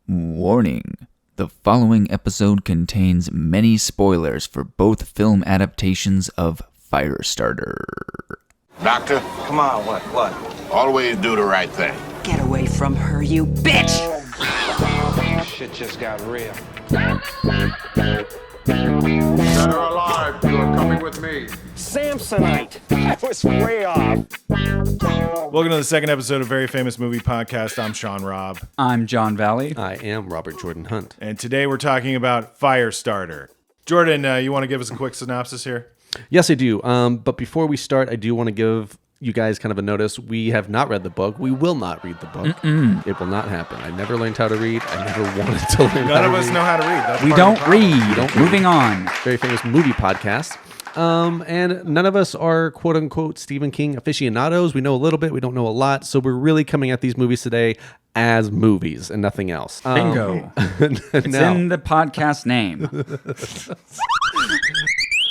Warning. The following episode contains many spoilers for both film adaptations of Firestarter. Doctor? Come on, what? Always do the right thing. Get away from her, you bitch! Shit just got real. Dead or alive, you are coming with me. Samsonite. I was way off. Welcome to the second episode of Very Famous Movie Podcast. I'm Sean Robb. I'm John Valley. I am Robert Jordan Hunt. And today we're talking about Firestarter. Jordan, you want to give us a quick synopsis here? Yes, I do. But before we start, I do want to give you guys kind of a notice. We have not read the book. We will not read the book. It will not happen. I never learned how to read. I never wanted to learn how to read. None of us know how to read. That's We part of don't the problem. read. Moving on. Very Famous Movie Podcast. And none of us are quote-unquote Stephen King aficionados. We know a little bit. We don't know a lot. So we're really coming at these movies today as movies and nothing else. Bingo. It's in the podcast name.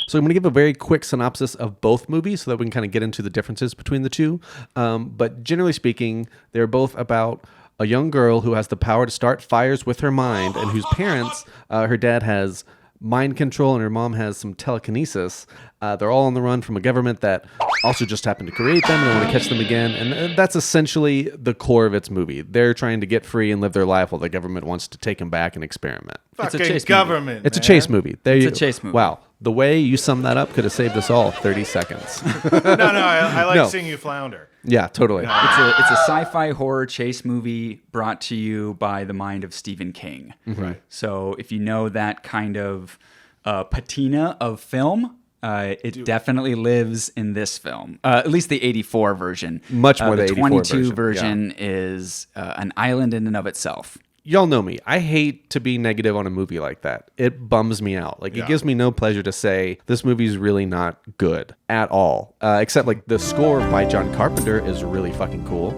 So I'm going to give a very quick synopsis of both movies so that we can kind of get into the differences between the two. But generally speaking, they're both about a young girl who has the power to start fires with her mind and whose parents, her dad has mind control and her mom has some telekinesis. They're all on the run from a government that also just happened to create them and they want to catch them again. And that's essentially the core of its movie. They're trying to get free and live their life while the government wants to take them back and experiment. Fucking It's a chase government, It's a man. chase movie. There you It's a chase movie. Wow. The way you sum that up could have saved us all 30 seconds. I like No. seeing you flounder. Yeah, totally. It's a sci-fi horror chase movie brought to you by the mind of Stephen King. Right. So if you know that kind of patina of film, it definitely lives in this film. At least the 84 version. Much more the 84 22 version, version is an island in and of itself. Y'all know me. I hate to be negative on a movie like that. It bums me out. Like, it gives me no pleasure to say this movie's really not good at all. Except, like, the score by John Carpenter is really fucking cool.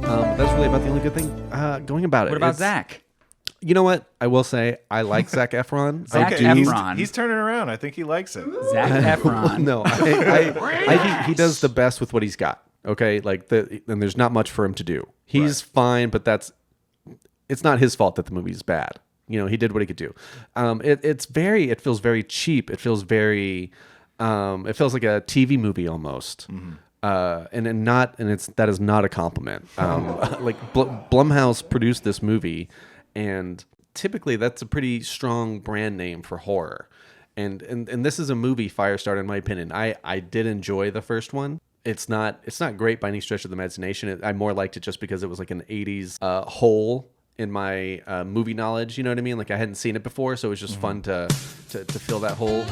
That's really about the only good thing going about it. What about It's- Zach? You know what? I will say I like Zac Efron. Zac I do. Efron. He's turning around. I think he likes it. Zach Efron. No, I think he does the best with what he's got. Okay, like and there's not much for him to do. He's fine, but it's not his fault that the movie's bad. You know, he did what he could do. It feels very cheap. It feels very, it feels like a TV movie almost. That is not a compliment. Like Blumhouse produced this movie, and typically that's a pretty strong brand name for horror. And this is a movie, Firestarter, in my opinion. I did enjoy the first one. It's not great by any stretch of the imagination. I more liked it just because it was like an 80s hole in my movie knowledge. You know what I mean? Like I hadn't seen it before, so it was just fun to fill that hole.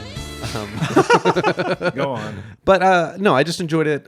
Go on. But no, I just enjoyed it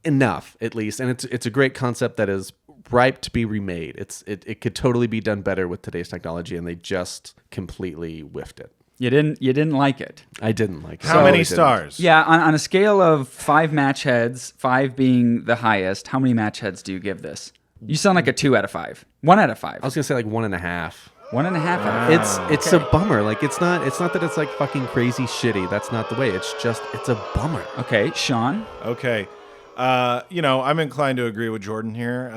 enough, at least. And it's a great concept that is ripe to be remade. It could totally be done better with today's technology, and they just completely whiffed it. You didn't like it. I didn't like it. How many stars? Yeah, on a scale of 5 match heads, 5 being the highest, how many match heads do you give this? You sound like a 2 out of 5. 1 out of 5. I was gonna say like 1.5. 1.5 out of 5. It's a bummer. Like it's not that it's like fucking crazy shitty. That's not the way. It's a bummer. Okay, Sean. Okay. I'm inclined to agree with Jordan here.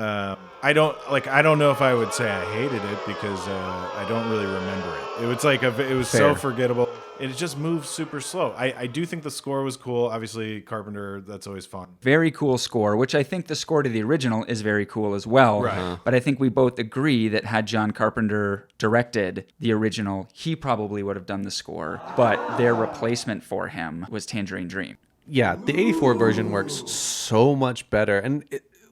I don't know if I would say I hated it because I don't really remember it. It was like it was so forgettable. It just moved super slow. I do think the score was cool. Obviously, Carpenter, that's always fun. Very cool score, which I think the score to the original is very cool as well. Right. But I think we both agree that had John Carpenter directed the original, he probably would have done the score. But their replacement for him was Tangerine Dream. Yeah, the 84 version works so much better. And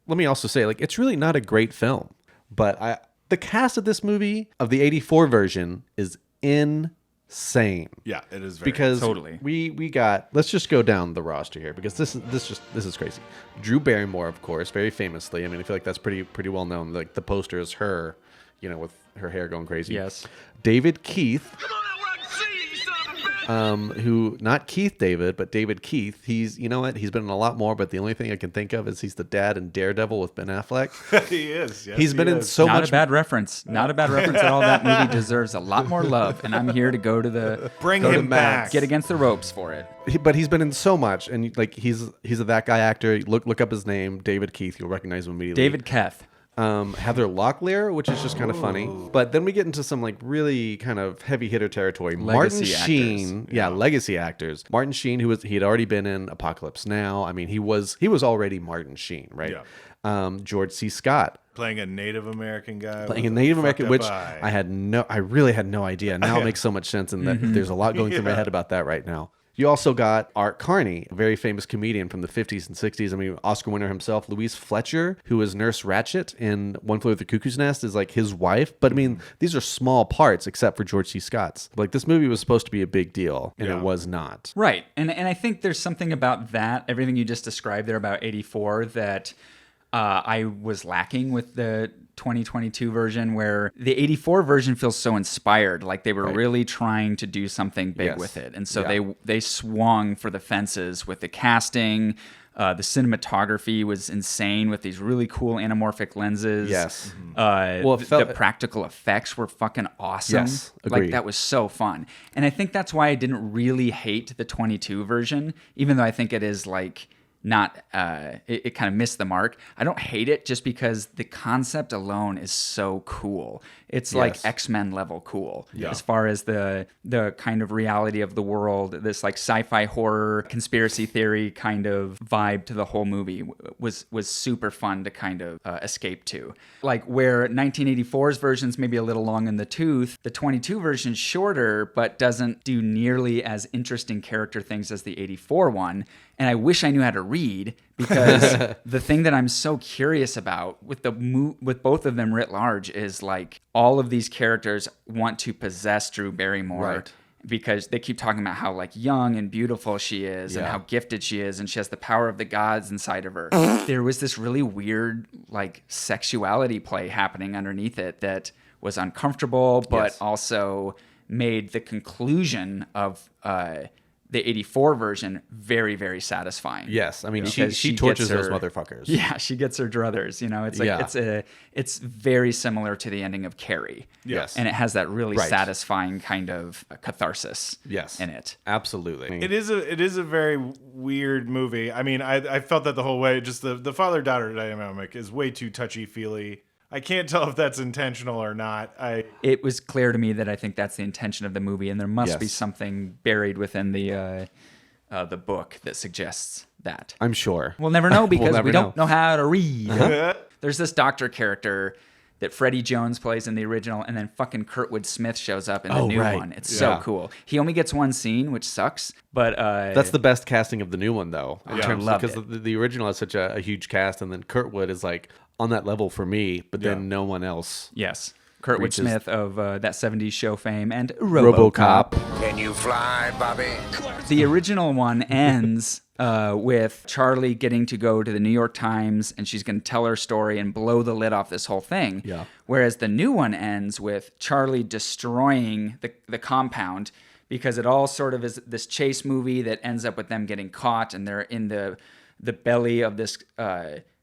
let me also say, like, it's really not a great film. But the cast of this movie, of the 84 version, is insane. Yeah, it is very Because Totally. we got, let's just go down the roster here because this is crazy. Drew Barrymore, of course, very famously. I mean, I feel like that's pretty well known. Like the poster is her, with her hair going crazy. Yes. David Keith. Who, not Keith David, but David Keith. He's, you know what? He's been in a lot more, but the only thing I can think of is he's the dad in Daredevil with Ben Affleck. He is. Yes, He's been in so Not much. a bad reference. Not a bad reference at all. That movie deserves a lot more love, and I'm here to go to the Bring go to him back. get against the ropes for it. But he's been in so much, and like he's a that guy actor. Look up his name, David Keith. You'll recognize him immediately. David Keth. Heather Locklear, which is just kind of funny. But then we get into some like really kind of heavy hitter territory. Martin Legacy Sheen, legacy actors. Martin Sheen, he had already been in Apocalypse Now. I mean, he was already Martin Sheen, right? Yeah. George C. Scott. Playing a Native American guy. Playing a Native American, which I really had no idea. Now it makes so much sense, and that there's a lot going through my head about that right now. You also got Art Carney, a very famous comedian from the 50s and 60s. I mean, Oscar winner himself. Louise Fletcher, who was Nurse Ratched in One Flew Over the Cuckoo's Nest, is like his wife. But I mean, these are small parts except for George C. Scott's. Like, this movie was supposed to be a big deal, and it was not. Right. And I think there's something about that, everything you just described there about 84, that I was lacking with the 2022 version, where the 84 version feels so inspired, like they were really trying to do something big with it. And so they swung for the fences with the casting. The cinematography was insane with these really cool anamorphic lenses. Yes. The practical effects were fucking awesome. Yes, agreed. Like, that was so fun. And I think that's why I didn't really hate the 22 version, even though I think it is like not it kind of missed the mark. I don't hate it just because the concept alone is so cool. It's like X-Men level cool as far as the kind of reality of the world. This like sci-fi horror conspiracy theory kind of vibe to the whole movie was super fun to kind of escape to. Like, where 1984's version's maybe a little long in the tooth, the 22 version's shorter but doesn't do nearly as interesting character things as the 84 one. And I wish I knew how to read, because the thing that I'm so curious about with both of them writ large is like all of these characters want to possess Drew Barrymore, because they keep talking about how like young and beautiful she is and how gifted she is, and she has the power of the gods inside of her. There was this really weird like sexuality play happening underneath it that was uncomfortable, but also made the conclusion of the 84 version very, very satisfying. Yes, I mean, she tortures those motherfuckers. Yeah, she gets her druthers. You know, it's like it's very similar to the ending of Carrie. Yes, and it has that really satisfying kind of catharsis. In it, absolutely. It is a very weird movie. I mean, I felt that the whole way. Just the father-daughter dynamic is way too touchy-feely. I can't tell if that's intentional or not. It was clear to me that I think that's the intention of the movie, and there must be something buried within the book that suggests that. I'm sure. We'll never know, because we don't know how to read. There's this doctor character that Freddie Jones plays in the original, and then fucking Kurtwood Smith shows up in the new one. It's so cool. He only gets one scene, which sucks, but that's the best casting of the new one, though. Because the original has such a huge cast, and then Kurtwood is like on that level for me, but then no one else. Yes. Kurtwood Smith of that 70s show fame and RoboCop. Can you fly, Bobby? The original one ends with Charlie getting to go to the New York Times, and she's going to tell her story and blow the lid off this whole thing. Yeah. Whereas the new one ends with Charlie destroying the compound, because it all sort of is this chase movie that ends up with them getting caught, and they're in the belly of this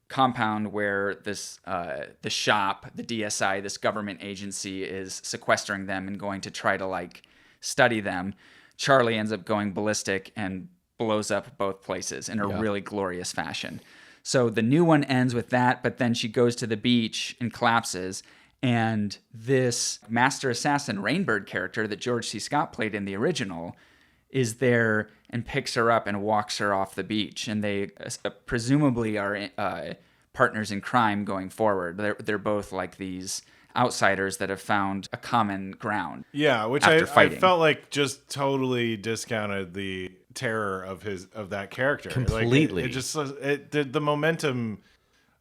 compound where this the shop, the DSI, this government agency, is sequestering them and going to try to like study them. Charlie ends up going ballistic and blows up both places in a really glorious fashion. So the new one ends with that, but then she goes to the beach and collapses, and this Master Assassin Rainbird character that George C. Scott played in the original is there and picks her up and walks her off the beach. And they presumably are partners in crime going forward. They're both like these outsiders that have found a common ground. Yeah, which I felt like just totally discounted the terror of that character completely. Like it did the momentum.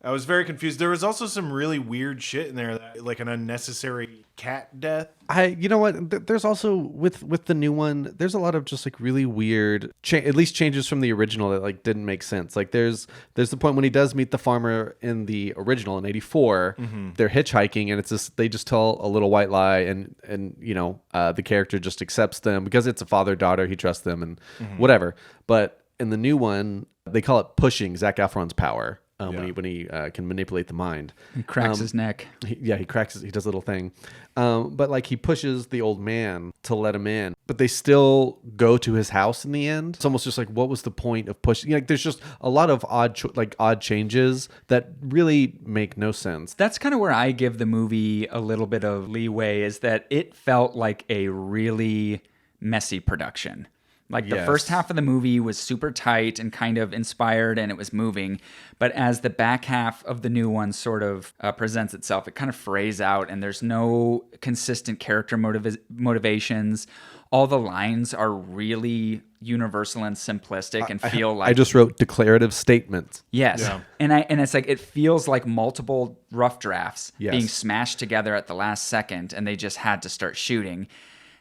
I was very confused. There was also some really weird shit in there, like an unnecessary cat death. You know what? There's also with the new one, there's a lot of just like really weird, at least changes from the original that like didn't make sense. Like there's the point when he does meet the farmer in the original in '84. They're hitchhiking, and it's just they just tell a little white lie, and you know the character just accepts them because it's a father-daughter. He trusts them and whatever. But in the new one, they call it pushing Zac Efron's power. when he can manipulate the mind. He cracks his neck. He does a little thing. But like he pushes the old man to let him in, but they still go to his house in the end. It's almost just like, what was the point of pushing? Like there's just a lot of odd changes that really make no sense. That's kind of where I give the movie a little bit of leeway, is that it felt like a really messy production. Like the first half of the movie was super tight and kind of inspired and it was moving. But as the back half of the new one sort of presents itself, it kind of frays out and there's no consistent character motivations. All the lines are really universal and simplistic and feel like... I just wrote declarative statements. Yes. Yeah. And it's like, it feels like multiple rough drafts being smashed together at the last second and they just had to start shooting.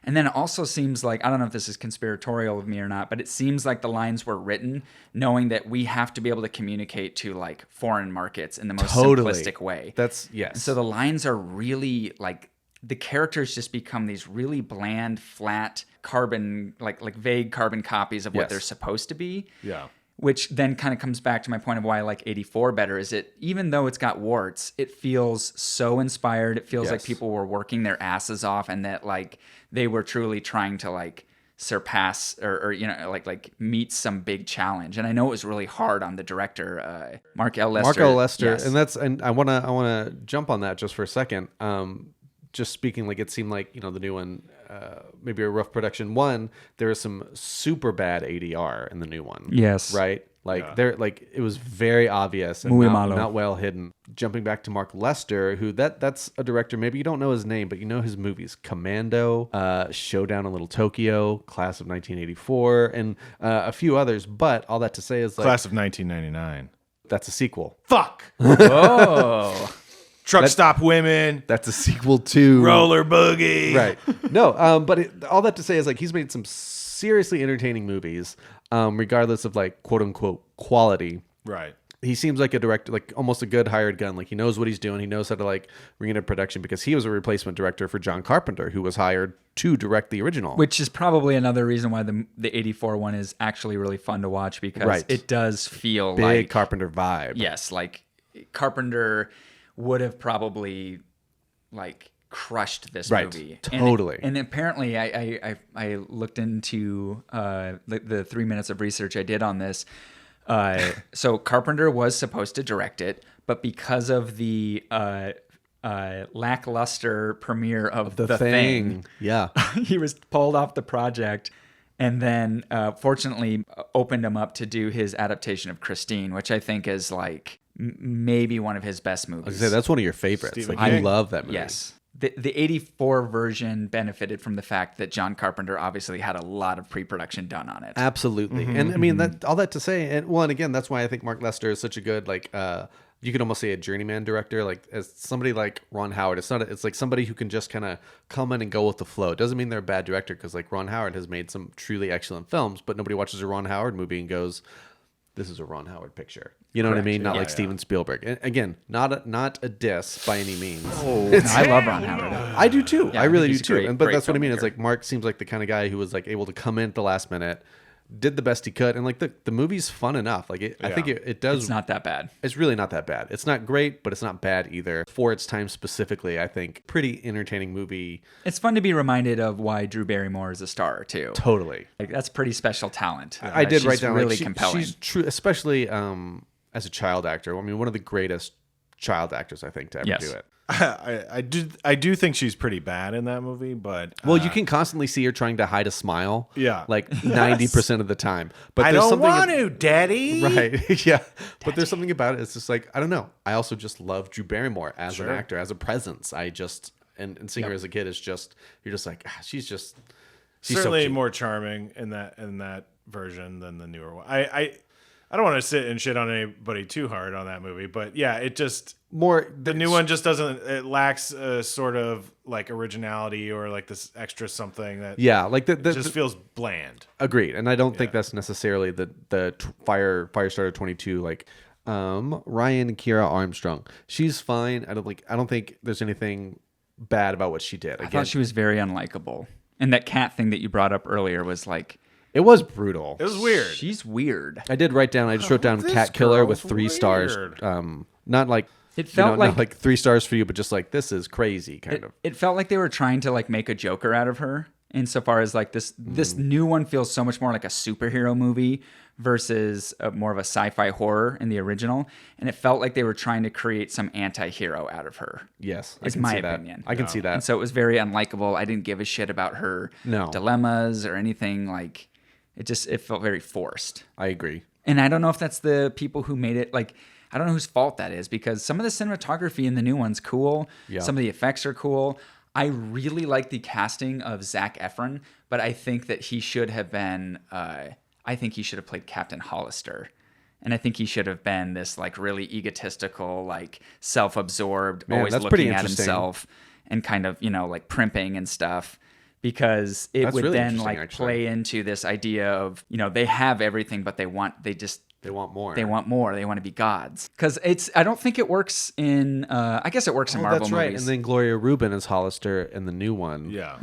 And then it also seems like, I don't know if this is conspiratorial of me or not, but it seems like the lines were written knowing that we have to be able to communicate to like foreign markets in the most simplistic way. Yes. So the lines are really like, the characters just become these really bland, flat carbon, like vague carbon copies of what they're supposed to be. Yeah. Which then kind of comes back to my point of why I like 84 better, is it, even though it's got warts, it feels so inspired. It feels like people were working their asses off and that like they were truly trying to like surpass or you know, like meet some big challenge. And I know it was really hard on the director, Mark L. Lester. Yes. And I wanna jump on that just for a second. Just speaking, like it seemed like, you know, the new one, maybe a rough production. One, there is some super bad ADR in the new one. Yes. Right? Like it was very obvious and not well hidden. Jumping back to Mark Lester, who that's a director, maybe you don't know his name, but you know his movies. Commando, Showdown in Little Tokyo, Class of 1984, and a few others. But all that to say is like... Class of 1999. That's a sequel. Fuck! Whoa! Truck Stop Women. That's a sequel to Roller Boogie. Right. No, but all that to say is like he's made some seriously entertaining movies, regardless of like quote unquote quality. Right. He seems like a director, like almost a good hired gun. Like he knows what he's doing. He knows how to like bring in a production because he was a replacement director for John Carpenter, who was hired to direct the original. Which is probably another reason why the 84 one is actually really fun to watch, because it does feel big like Carpenter vibe. Yes, like Carpenter would have probably like crushed this movie. Totally. And apparently I looked into the 3 minutes of research I did on this. So Carpenter was supposed to direct it, but because of the lackluster premiere of The Thing, he was pulled off the project. And then, fortunately, opened him up to do his adaptation of Christine, which I think is like maybe one of his best movies. I was gonna say, that's one of your favorites. Like, I love that movie. Yes. The 84 version benefited from the fact that John Carpenter obviously had a lot of pre-production done on it. Absolutely. And I mean, that all that to say, and well, and again, that's why I think Mark Lester is such a good, like, you could almost say a journeyman director, like as somebody like Ron Howard. It's like somebody who can just kind of come in and go with the flow. It doesn't mean they're a bad director, because like Ron Howard has made some truly excellent films, but nobody watches a Ron Howard movie and goes, this is a Ron Howard picture. You know what I mean? Not like Steven Spielberg. And again, not a diss by any means. Oh, I love Ron Howard. I do too. Yeah, I really do great, too. But that's what I mean. filmmaker. It's like Mark seems like the kind of guy who was like able to come in at the last minute, did the best he could, and like the movie's fun enough. Like I think it does. It's not that bad. It's really not that bad. It's not great, but it's not bad either. For its time specifically, I think pretty entertaining movie. It's fun to be reminded of why Drew Barrymore is a star too. Totally. Like that's pretty special talent. I did write down really like, compelling. She's true, especially as a child actor. I mean, one of the greatest child actors I think to ever do it. I do think she's pretty bad in that movie, but well, you can constantly see her trying to hide a smile. Yeah, like 90% of the time. But I there's don't something want to, Daddy. Right? Yeah. But there's something about it. It's just like I don't know. I also just love Drew Barrymore as an actor, as a presence. I just and seeing her as a kid is just you're just like she's certainly so more charming in that version than the newer one. I don't want to sit and shit on anybody too hard on that movie, but yeah, it just the new one just doesn't. It lacks a sort of like originality or like this extra something that like it just feels bland. Agreed, and I don't think that's necessarily the Firestarter 22 like Ryan Kiera Armstrong. She's fine. I don't think there's anything bad about what she did. I thought she was very unlikable, and that cat thing that you brought up earlier was like. It was brutal. It was weird. She's weird. I did write down. I just wrote down This cat killer with girl's 3 stars. weird. Not like It felt not like 3 stars for you, but just like this is crazy kind of. It felt like they were trying to like make a Joker out of her, insofar as like this new one feels so much more like a superhero movie versus more of a sci-fi horror in the original, and it felt like they were trying to create some anti-hero out of her. Yes, is my opinion. I can see that. And so it was very unlikable. I didn't give a shit about her dilemmas or anything. Like it felt very forced. I agree. And I don't know if that's the people who made it. Like, I don't know whose fault that is, because some of the cinematography in the new one's cool. Yeah. Some of the effects are cool. I really like the casting of Zac Efron, but I think that he should have been. I think he should have played Captain Hollister, and I think he should have been this like really egotistical, like self-absorbed, Man, always that's pretty looking at interesting. himself and kind of like primping and stuff. Because it That's would really then interesting, like actually. play into this idea of they have everything, but they want more. They want more. They want to be gods. Because I don't think it works in. I guess it works in Marvel that's right. movies. And then Gloria Rubin as Hollister in the new one. Yeah.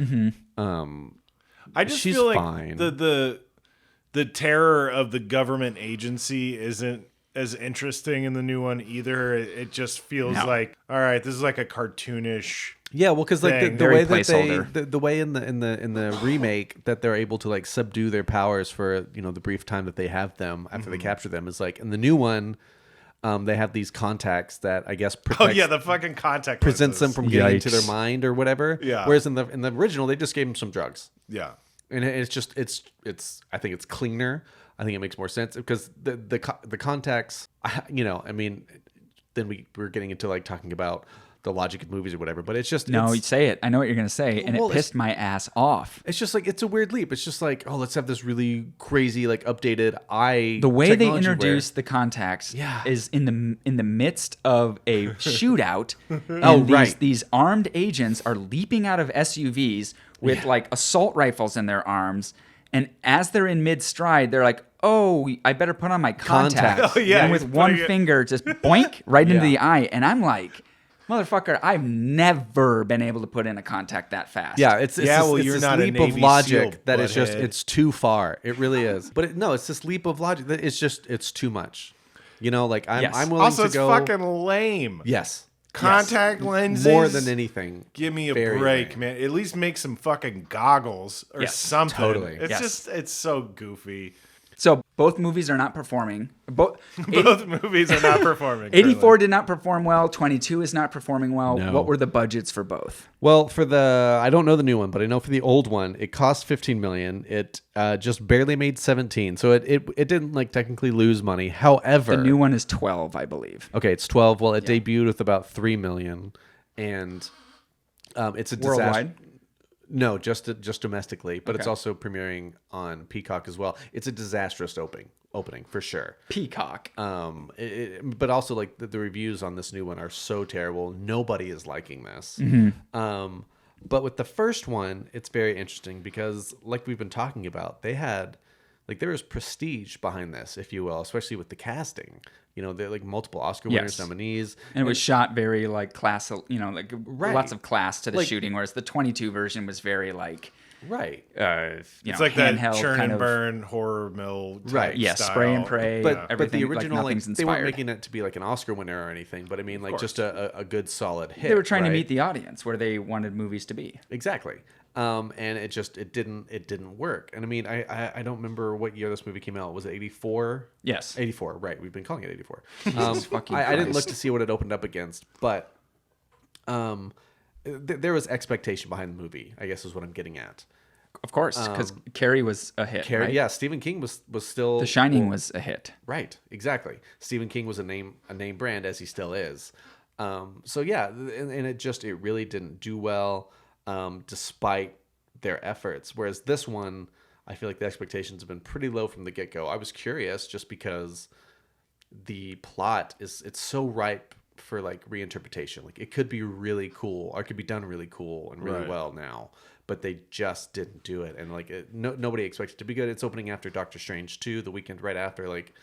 I just she's feel like fine. the terror of the government agency isn't as interesting in the new one either. It just feels like, all right, this is like a cartoonish. Yeah, well, because like the Very way that placeholder. the way in the remake that they're able to like subdue their powers for the brief time that they have them after they capture them is like in the new one, they have these contacts that I guess protects, the fucking contact presents them lenses. from getting into their Yikes. mind or whatever. Yeah. Whereas in the original, they just gave them some drugs. Yeah. And it's just it's I think it's cleaner. I think it makes more sense because the contacts, I mean, then we're getting into like talking about the logic of movies or whatever, but it's just No, it's, you say it. I know what you're gonna say, and Well, it pissed my ass off. it's just like it's a weird leap. It's just like, oh, let's have this really crazy like updated eye. The way they technology introduce the contacts Yeah. is in the midst of a shootout. Oh, right. These armed agents are leaping out of SUVs with like assault rifles in their arms, and as they're in mid stride, they're like, "Oh, I better put on my contacts." Contacts. Oh, yeah, and he's with one putting it- finger, just boink right into Yeah. the eye, and I'm like, "Motherfucker, I've never been able to put in a contact that fast." Yeah, it's Yeah, this, well, it's you're this not a leap Navy of logic SEAL, that is just butthead. it's too far. It really is. But no, it's this leap of logic that it's too much. Like Yes. I'm willing Also, to it's go. fucking lame. Yes, Contact lenses. more than anything. Give me a Very break, lame. man. At least make some fucking goggles or Yes, something. totally. It's Yes. just, it's so goofy. So both movies are not performing. Both Both movies are not performing. 84 currently. did not perform well. 22 is not performing well. No. What were the budgets for both? Well, for I don't know the new one, but I know for the old one, it cost $15 million. It just barely made 17, so it didn't like technically lose money. However, The new one is 12, I believe. okay, it's 12. Well, it debuted with about 3 million, and it's a disaster. Worldwide? No, just domestically, but it's Okay. also premiering on Peacock as well. It's a disastrous opening for sure. Peacock. But also like the reviews on this new one are so terrible. Nobody is liking this. But with the first one, it's very interesting because like we've been talking about, they had like there was prestige behind this, if you will, especially with the casting. They're like multiple Oscar winners, Yes. nominees. And it was shot very like class, like Right. lots of class to the Like- shooting, whereas the 22 version was very like, Right. It's like that handheld churn kind and of, burn horror mill type Right. Yeah, style. spray and pray. But everything, the original, like like, nothing's they weren't inspired. making it to be like an Oscar winner or anything. But I mean, like just a good solid hit. They were trying to right? meet the audience where they wanted movies to be. Exactly. And it didn't work. And I mean, I don't remember what year this movie came out. Was it 84? Yes. 84, right. We've been calling it 84. fucking I didn't look Christ. to see what it opened up against, but there was expectation behind the movie, I guess is what I'm getting at. Of course, because Carrie was a hit. Carrie, right? yeah, Stephen King was still The Shining was a hit. right, exactly. Stephen King was a name brand as he still is. So yeah, and it really didn't do well, despite their efforts. Whereas this one, I feel like the expectations have been pretty low from the get go. I was curious just because the plot it's so ripe for like reinterpretation. Like it could be really cool, or it could be done really cool and really Right. well now. But they just didn't do it, and like nobody expected it to be good. It's opening after Doctor Strange 2, the weekend right after. Like,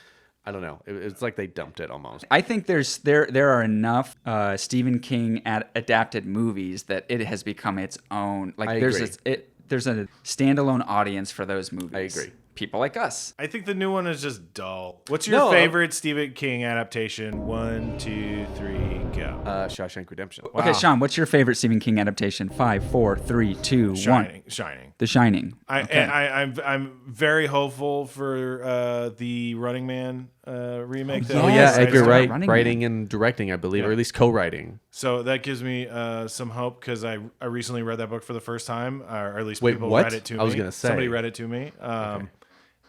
I don't know. It's like they dumped it almost. I think there are enough Stephen King adapted movies that it has become its own. Like I there's agree. there's a standalone audience for those movies. I agree. people like us. I think the new one is just dull. What's your favorite Stephen King adaptation? 1, 2, 3, go. Shawshank Redemption. Okay, Sean, what's your favorite Stephen King adaptation? 5, 4, 3, 2, 1. Shining. The Shining. I'm very hopeful for the Running Man remake. Oh, Yeah, Yes, Edgar I Wright Running writing and directing, I believe, or at least co-writing. So that gives me some hope because I recently read that book for the first time, or at least Wait, people what? read it to me. I was gonna say. Somebody read it to me.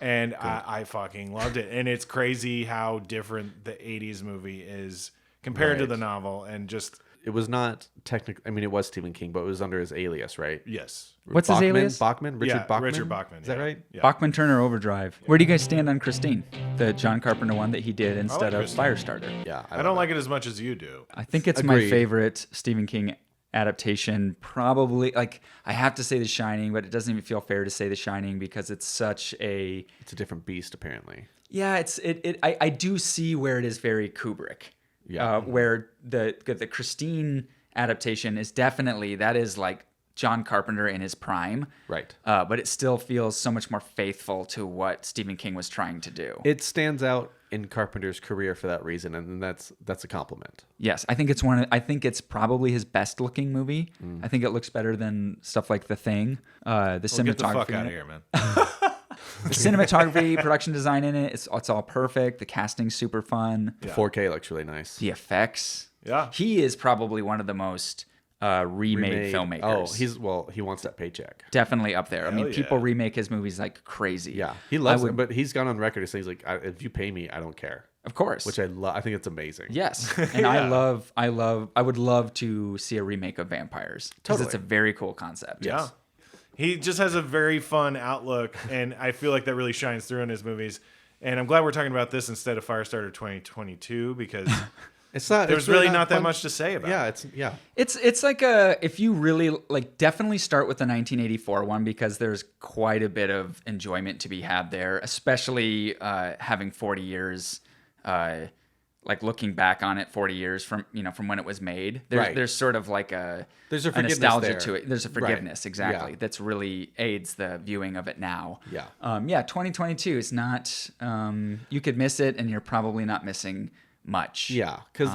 And I fucking loved it. And it's crazy how different the 80s movie is compared to the novel. And just... It was not technically... I mean, it was Stephen King, but it was under his alias, right? Yes. What's his alias? Bachman? Richard Bachman? Richard Bachman. Is that right? Yeah. Bachman Turner Overdrive. Where do you guys stand on Christine? The John Carpenter one that he did instead of Christine. Firestarter. Yeah. I don't like it as much as you do. I think it's my Agreed. favorite Stephen King adaptation. Probably, like, I have to say The Shining, but it doesn't even feel fair to say The Shining because it's such a... It's a different beast, apparently. Yeah, I do see where it is very Kubrick. Yeah. Where the Christine adaptation is definitely, that is like John Carpenter in his prime. Right. But it still feels so much more faithful to what Stephen King was trying to do. It stands out in Carpenter's career for that reason, and that's a compliment. Yes, I think it's probably his best looking movie. I think it looks better than stuff like The Thing. The cinematography. Get the fuck in out of it. here, man. The cinematography, production design in it, it's all perfect. The casting's super fun. The 4K looks really nice. The effects. Yeah. He is probably one of the most remade filmmakers. Oh, he wants that paycheck. Definitely up there. I mean, yeah. people remake his movies like crazy. Yeah, he loves it, but he's gone on record as saying, like, if you pay me, I don't care. Of course. Which I love. I think it's amazing. Yes. And I would love to see a remake of Vampires. Because it's a very cool concept. Yeah. He just has a very fun outlook, and I feel like that really shines through in his movies. And I'm glad we're talking about this instead of Firestarter 2022 because there's really not that much to say about it. It's like if you really like, definitely start with the 1984 one because there's quite a bit of enjoyment to be had there, especially having 40 years, like looking back on it 40 years from when it was made. There's sort of like there's a nostalgia there. to it. There's a forgiveness, exactly. Yeah. That's really aids the viewing of it now. Yeah. 2022 is not. You could miss it, and you're probably not missing much. Yeah, because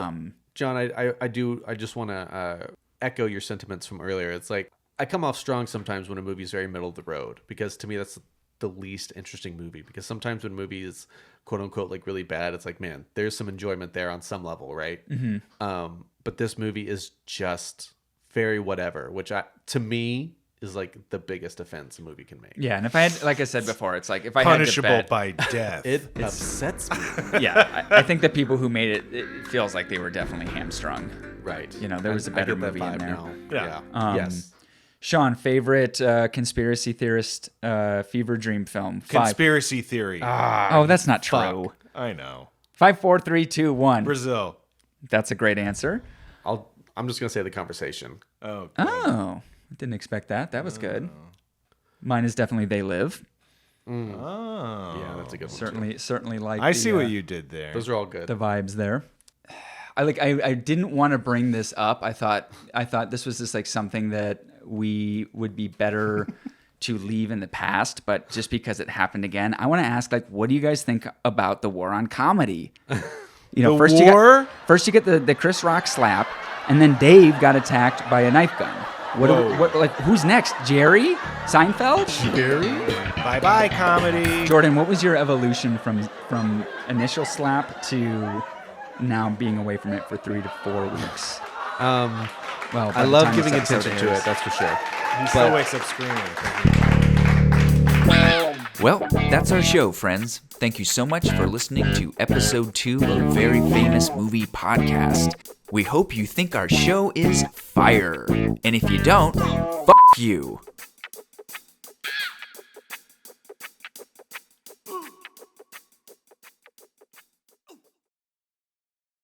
John, I just want to echo your sentiments from earlier. It's like I come off strong sometimes when a movie is very middle of the road because to me that's the least interesting movie. Because sometimes when a movie is quote unquote like really bad, it's like, man, there's some enjoyment there on some level, right? Mm-hmm. But this movie is just very whatever, which to me is like the biggest offense a movie can make. Yeah, and if I had, like I said before, it's like if I punishable had to bet, by death. It upsets me. Yeah, I think the people who made it feels like they were definitely hamstrung. Right. There was a better movie in there. Yeah. Yes. Sean, favorite conspiracy theorist fever dream film? Conspiracy theory. Oh, that's not true. I know. 5, 4, 3, 2, 1. Brazil. That's a great answer. I'm just gonna say The Conversation. Oh. Oh, didn't expect that. That was good. Mine is definitely They Live. Oh. Yeah, that's a good one. Certainly like. I see what you did there. Those are all good. The vibes there. I didn't want to bring this up. I thought this was just like something that we would be better to leave in the past, but just because it happened again, I want to ask, like, what do you guys think about the war on comedy? First you get the Chris Rock slap, and then Dave got attacked by a knife gun. Who's next? Jerry? Seinfeld? Jerry? Bye-bye, comedy. Jordan, what was your evolution from initial slap to now being away from it for 3 to 4 weeks? Well, I love giving attention to it, that's for sure. He still wakes up screaming. Well, that's our show, friends. Thank you so much for listening to episode 2 of Very Famous Movie Podcast. We hope you think our show is fire. And if you don't, fuck you.